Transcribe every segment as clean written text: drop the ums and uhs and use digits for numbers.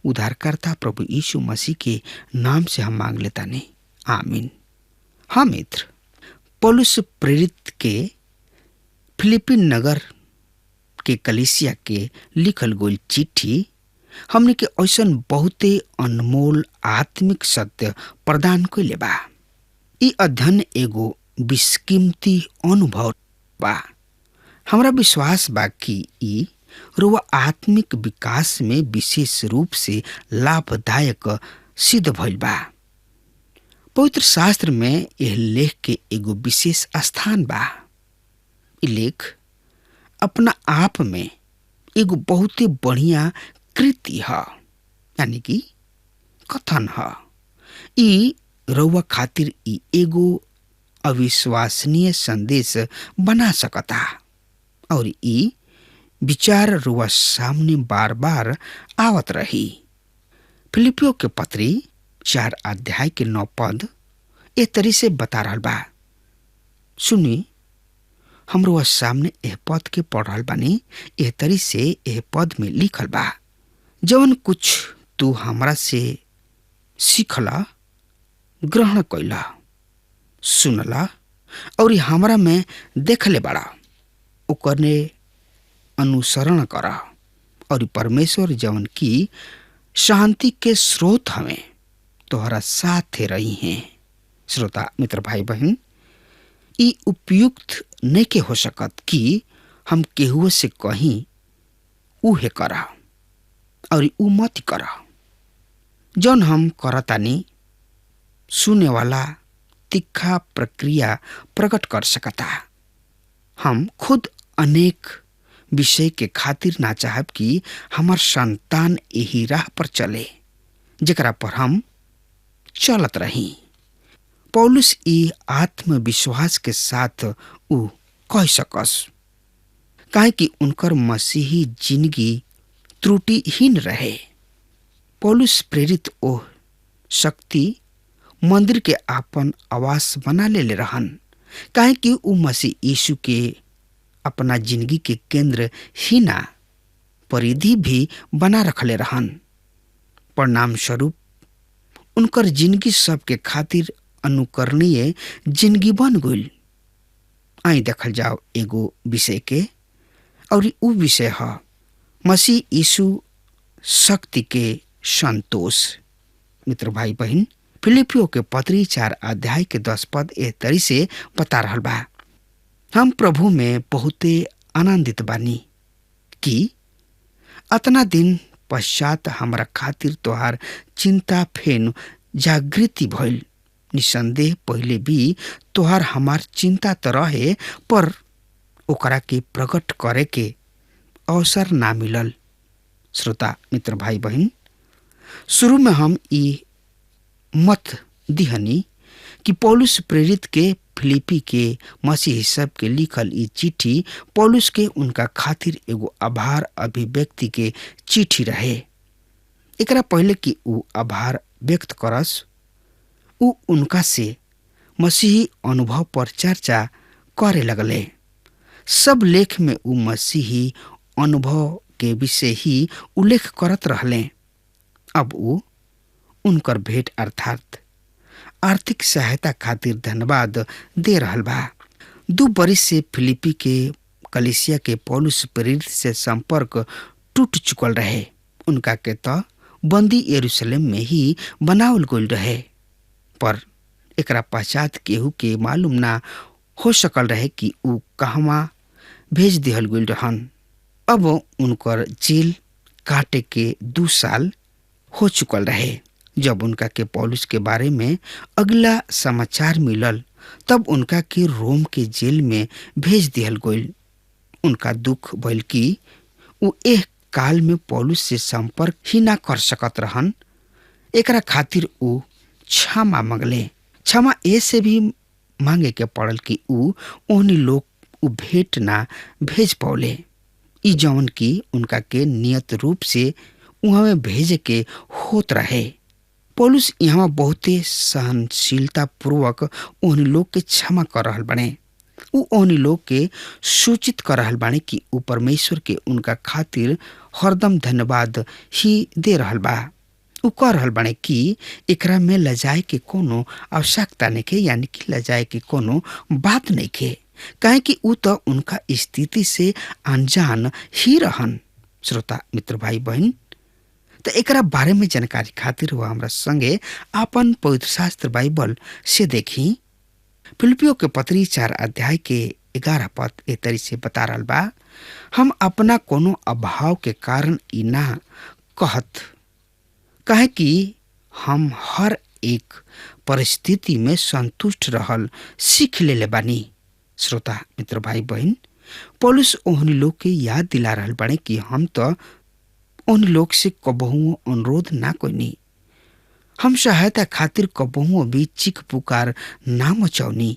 उद्धारकर्ता प्रभु यीशु मसीह के नाम से हम मांग लेता नहीं, आमीन। हाँ मित्र, पौलुस प्रेरित के फिलिपिन नगर के कलीसिया के लिखल गई चिट्ठी हमने के ऐसन बहुते अनमोल आत्मिक सत्य प्रदान कइले बा। ई अध्ययन एगो बेशकीमती अनुभव बा। हमरा विश्वास बा कि ई रुआ आत्मिक विकास में विशेष रूप से लाभदायक सिद्ध भइल बा। पवित्र शास्त्र में यह लेख के एगो विशेष स्थान बा। ई लेख अपना आप में एगो बहुते बढ़िया कृति है, यानी कि कथन है। ई रउआ खातिर ई एगो अविश्वसनीय संदेश बना सकता और ई विचार रुआ सामने बार बार आवत रही। फिलिपियो के पत्री 4 अध्याय के 9 पद ए तरी से बता रहल बा। सुनी, हम रुआ सामने एह पद के पढ़ रहल बानी। एह तरी से एह पद में लिखल बा, जवन कुछ तू हमरा से सीखला, ग्रहण कइला, सुनला और हमरा में देखले बड़ा, ओकरे अनुसरण करा और परमेश्वर जवन की शांति के स्रोत हमें तोहरा साथे रही हैं। श्रोता मित्र भाई बहन, ई उपयुक्त नहीं के हो सकत कि हम केहुओ से कहीं उहे करा और ऊ मत करा। जौन हम करतानी सुने वाला तीखा प्रक्रिया प्रकट कर सकता। हम खुद अनेक विषय के खातिर ना चाहब कि हमार संतान यही राह पर चले जेकरा पर हम चलत रही। पौलुस ई आत्मविश्वास के साथ ऊ कह सकस, काहे कि उनकर मसीही जिंदगी त्रुटिहीन रहे। पौलुस प्रेरित ओ शक्ति मंदिर के आपन आवास बना ले रहन, काहे कि ऊ मसीह यीशु के अपना जिंदगी के केंद्र ही ना परिधि भी बना रखले रहन। परिणाम स्वरूप उनकर जिंदगी सबके खातिर अनुकरणीय जिंदगी बन गई। आई देखल जाओ एगो विषय के, और ऊ विषय है मसीह यीशु शक्ति के संतोष। मित्र भाई बहन, फिलिपियो के पत्री 4 अध्याय के 10 पद ए तरी से बता रहल बा, हम प्रभु में बहुते आनंदित बानी कि अतना दिन पश्चात हमरा खातिर तोहार चिंता फेन जागृति भइल। निसंदेह पहले भी तोहार हमार चिंता तो रहे, पर ओकरा के प्रकट करे के अवसर ना मिलल। श्रोता मित्र भाई बहन, शुरू में हम ई मत दिहनी कि पौलुस प्रेरित के फिलिपी के मसीह सब के लिखल ई चिट्ठी पौलुस के उनका खातिर एगो आभार अभिव्यक्ति के चिट्ठी रहे। एकरा पहले कि ऊ आभार व्यक्त करस, ऊ उनका से मसीही अनुभव पर चर्चा करे लगले। सब लेख में ऊ मसीही अनुभव के विषय ही उल्लेख करत रहले। अब ऊ उनकर भेंट अर्थात आर्थिक सहायता खातिर धन्यवाद दे रहल बा। 2 बरिस से फिलिपी के कलीसिया के पौलुस प्रेरित से संपर्क टूट चुकल रहे। उनका के तो बंदी यरूशलेम में ही बनावल गइल रहे, पर एकरा पश्चात केहू के मालूम ना हो सकल रहे कि ऊ कहवा भेज दिहल गइल रहन। अब उनकर जेल काटे के 2 साल हो चुकल रहे। जब उनका के पौलुस के बारे में अगला समाचार मिलल, तब उनका के रोम के जेल में भेज दिहल गइल। उनका दुख भइल कि ऊ एह काल में पौलुस से संपर्क ही ना कर सकत रहन। एकरा खातिर ऊ क्षमा मांगले। क्षमा ऐसे भी मांगे के पड़ल कि ऊ ओहनी लोग ऊ भेंट ना भेज पौले, ई जौन की उनका के नियत रूप से उहाँ में भेजे के होत रहे। पौलुस यहाँ बहुते सहनशीलता पूर्वक उन लोग के क्षमा कर रहल बने। उ ओहनी लोग के सूचित कर रहल बाणे कि उ परमेश्वर के उनका खातिर हरदम धन्यवाद ही दे रहल बा। उ कह रहल बाणे कि एकरा में लजाए के कोनो आवश्यकता नइखे, यानी कि लजाए के कोनो बात नइखे, काहे कि उ तो उनका स्थिति से अनजान ही रहन। श्रोता मित्र भाई बहन, तो एकरा बारे में जानकारी खातिर वह हमरा संगे आपन पवित्र शास्त्र बाइबल से देखी। फिलिपियों के पत्री 4 अध्याय के 11 पद ए तरी से बता रहल बा, हम अपना कोनो अभाव के कारण ई ना कहत, काहे कि हम हर एक परिस्थिति में संतुष्ट रहल सीख लेले बानी। श्रोता मित्र भाई बहन, पौलुस ओहनी लोग के याद दिला रहल बाड़े कि हम तो उन लोग से कबहुओं अनुरोध ना कोनी, हम सहायता खातिर कबहुओं भी चीख पुकार ना मचौनी।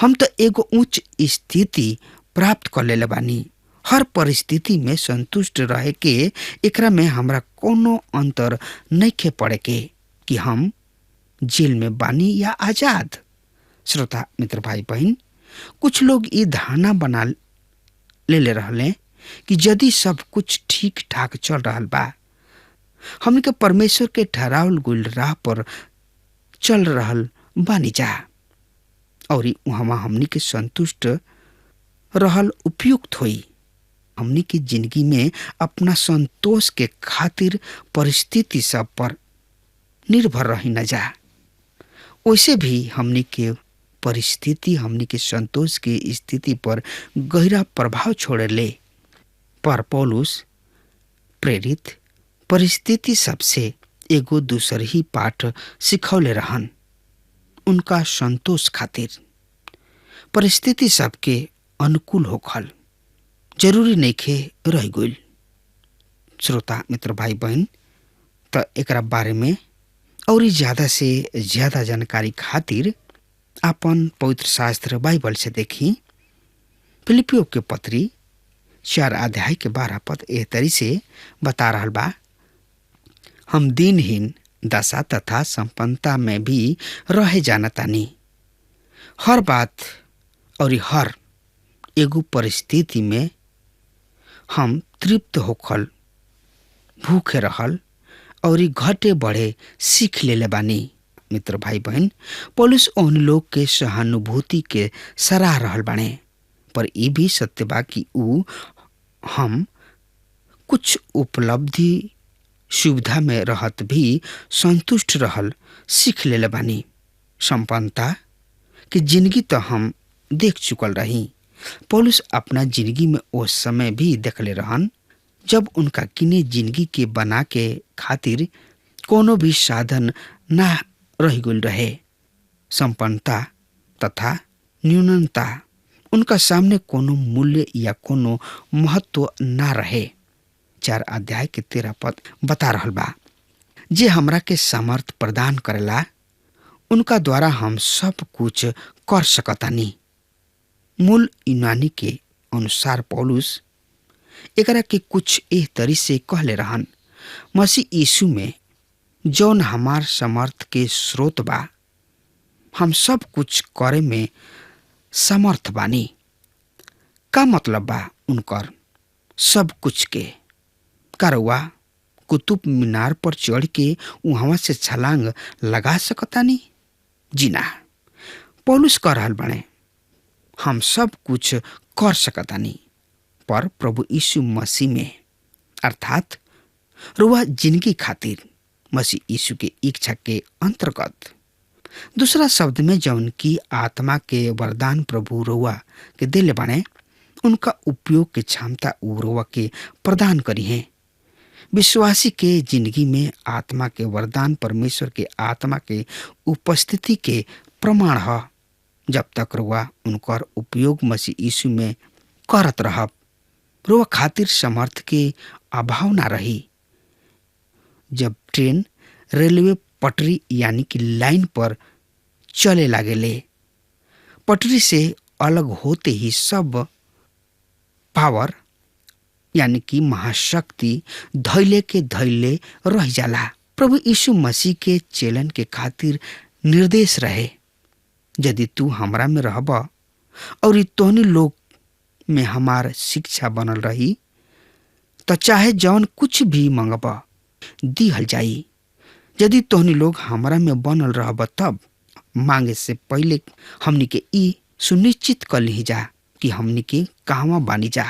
हम तो एगो उच्च स्थिति प्राप्त कर लेले बानी। हर परिस्थिति में संतुष्ट रहे के एकरा में हमरा कोनो अंतर नइखे पड़े के कि हम जेल में बानी या आजाद। श्रोता मित्र भाई बहन, कुछ लोग ये धारणा बना ले रहले कि यदि सब कुछ ठीक ठाक चल रहा बा, हमने के परमेश्वर के ठहरावल गइल राह पर चल रहल बानी जा और वहां हमनी के संतुष्ट रहल उपयुक्त होई। हमनी के जिंदगी में अपना संतोष के खातिर परिस्थिति सब पर निर्भर रही न जा। वैसे भी हमनी के परिस्थिति हमनी के संतोष के स्थिति पर गहरा प्रभाव छोड़े ले, पर पौलुस प्रेरित परिस्थिति सबसे एगो दूसर ही पाठ सिखौले रहन। उनका संतोष खातिर परिस्थिति सबके अनुकूल होखल जरूरी नइखे रह गइल। श्रोता मित्र भाई बहन, तो एकरा बारे में और ज्यादा से ज्यादा जानकारी खातिर अपन पवित्र शास्त्र बाइबल से देखी। फिलिपियों के पत्री 4 अध्याय के 12 पद एह तरी से बता रहल बा, हम दीनहीन दशा तथा संपन्नता में भी रहे जानतानी। हर बात और हर एगो परिस्थिति में हम तृप्त होखल, भूखे रहल और घटे बढ़े सीख लेले बानी। मित्र भाई बहन, पौलुस उन लोग के सहानुभूति के सराह रहल बाणे, पर ये भी सत्य बा कि हम कुछ उपलब्धि सुविधा में रहत भी संतुष्ट रहल सीख लेले बानी। संपन्नता की जिंदगी तो हम देख चुकल रही। पौलुस अपना जिंदगी में उस समय भी देखले रहन जब उनका किने जिंदगी के बना के खातिर कोनो भी साधन ना रह गइल रहे। संपन्नता तथा न्यूनता उनका सामने कोनो मूल्य या कोनो महत्व ना रहे। 4 अध्याय के 13 पद बता रहल बा, जे हमरा के सामर्थ प्रदान करेला उनका द्वारा हम सब कुछ कर सकतानी। मूल यूनानी के अनुसार पौलुस एकरा के कुछ एह तरी से कहले रहन, मसीह यीशु में जौन हमार समर्थ के स्रोत बा, हम सब कुछ करे में समर्थ बानी। का मतलब बा उनकर सब कुछ के? करवा कुतुब मीनार पर चढ़ के वहां से छलांग लगा सकतानी? जी ना। पौलुस कह रहल बाणे, हम सब कुछ कर सकतानी, पर प्रभु यीशु मसीह में, अर्थात रुआ जिंदगी खातिर मसीह यीशु के इच्छा के अंतर्गत। दूसरा शब्द में जौन की आत्मा के वरदान प्रभु रुआ के दिले बाणे, उनका उपयोग के क्षमता उ रुआ के प्रदान करी है। विश्वासी के जिंदगी में आत्मा के वरदान परमेश्वर के आत्मा के उपस्थिति के प्रमाण है। जब तक रुआ उनकर उपयोग मसीह यीशु में करत रहब, रुआ खातिर समर्थ के अभाव ना रही। जब ट्रेन रेलवे पटरी यानी कि लाइन पर चले लागेले, पटरी से अलग होते ही सब पावर यानी कि महाशक्ति धैले के धैले रह जाला। प्रभु यीशु मसीह के चेलन के खातिर निर्देश रहे, यदि तू हमरा में रहब और ई तोहनी लोग में हमार शिक्षा बनल रही, तो चाहे जौन कुछ भी मंगबा दिहल जाई। यदि तोहनी लोग हमरा में बनल रहब तब मांगे से पहले हमनी के ई सुनिश्चित कर ली जा कि हमनी के कहवा बानी जा,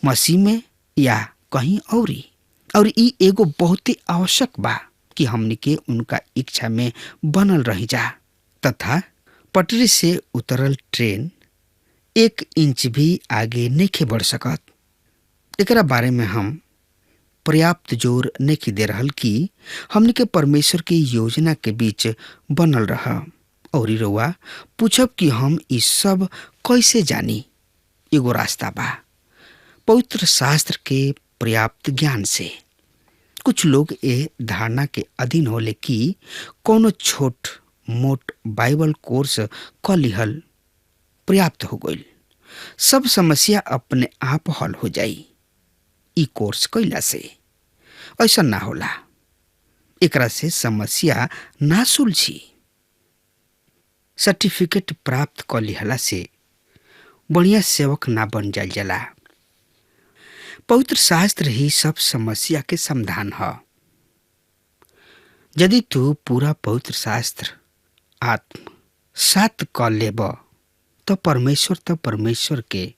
मसीह में या कहीं और ई एगो बहुत ही आवश्यक बा कि हमनी के उनका इच्छा में बनल रही जा। तथा पटरी से उतरल ट्रेन 1 इंच भी आगे नहीं बढ़ सकत। एकरा बारे में हम पर्याप्त जोर नहीं दे रहल कि हमनी के परमेश्वर की योजना के बीच बनल रहा। और रउआ पूछब कि हम ई सब कैसे जानी? एगो रास्ता बा, पवित्र शास्त्र के पर्याप्त ज्ञान से। कुछ लोग ए धारणा के अधीन होले कि कोनो छोट मोट बाइबल कोर्स क लिहल पर्याप्त हो गईल, सब समस्या अपने आप हल हो जाई। ई कोर्स कैला से ऐसा ना होला। एकरा से समस्या ना सुलझी। सर्टिफिकेट प्राप्त कर लिहला से बढ़िया सेवक ना बन जाल जाला। पवित्र शास्त्र ही सब समस्या के समाधान है। यदि तू पूरा पवित्र शास्त्र आत्मसात कर लेब तो परमेश्वर के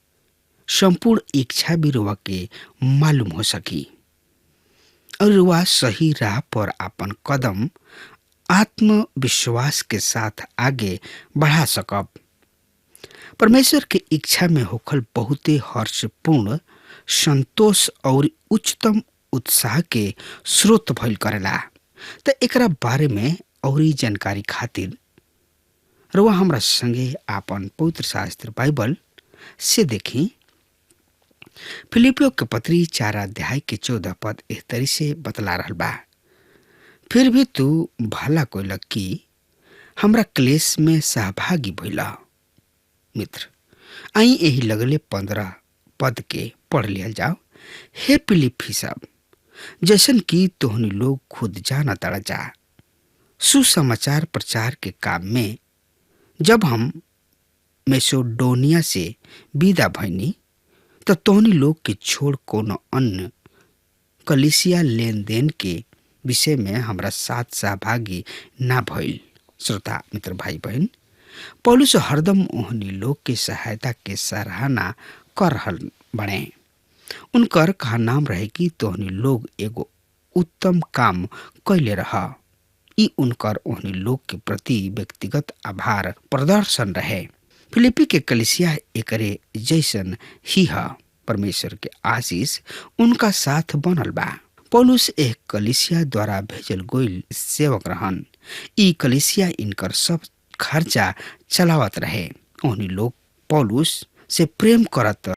संपूर्ण इच्छा भी रुआ के मालूम हो सकी और रुआ सही राह पर अपन कदम आत्मविश्वास के साथ आगे बढ़ा सकब। परमेश्वर के इच्छा में होखल बहुते हर्षपूर्ण संतोष और उच्चतम उत्साह के स्रोत भइल करेला। तो एकरा बारे में और जानकारी खातिर रुआ हमरा संगे आपन पवित्र शास्त्र बाइबल से देखी। फिलिपियो के पत्री 4 अध्याय के 14 पद इस तरी से बतला रहल बा, फिर भी तू भला कोइलक कि हमरा क्लेश में सहभागी भइला। मित्र, आई यही लगले 15 पद के पढ़ लिया जाओ। हे फिलिपी सब, जैसन कि तोहनी लोग खुद जाना तड़ा जा, सुसमाचार प्रचार के काम में जब हम मैसेडोनिया से विदा भइनी तो तोहनी लोग के छोड़ कोनो अन्य कलीसिया लेन देन के विषय में हमरा साथ सहभागी ना भइल। श्रोता मित्र भाई बहन, पौलुस हरदम ओहनी लोग के सहायता के सराहना कर रहल बने। उनकर कहा नाम रहे कि तोहनी लोग एगो उत्तम काम कैले रहा। ई उनकर ओहनी लोग के प्रति व्यक्तिगत आभार प्रदर्शन रहे। फिलिपी के कलीसिया एकरे जैसन ही है। परमेश्वर के आशीष उनका साथ बनल बा। पौलुस एक कलीसिया द्वारा भेजल गईल सेवक रहन। ई कलीसिया इनकर सब खर्चा चलावत रहे। ओहनी लोग पौलुस से प्रेम करत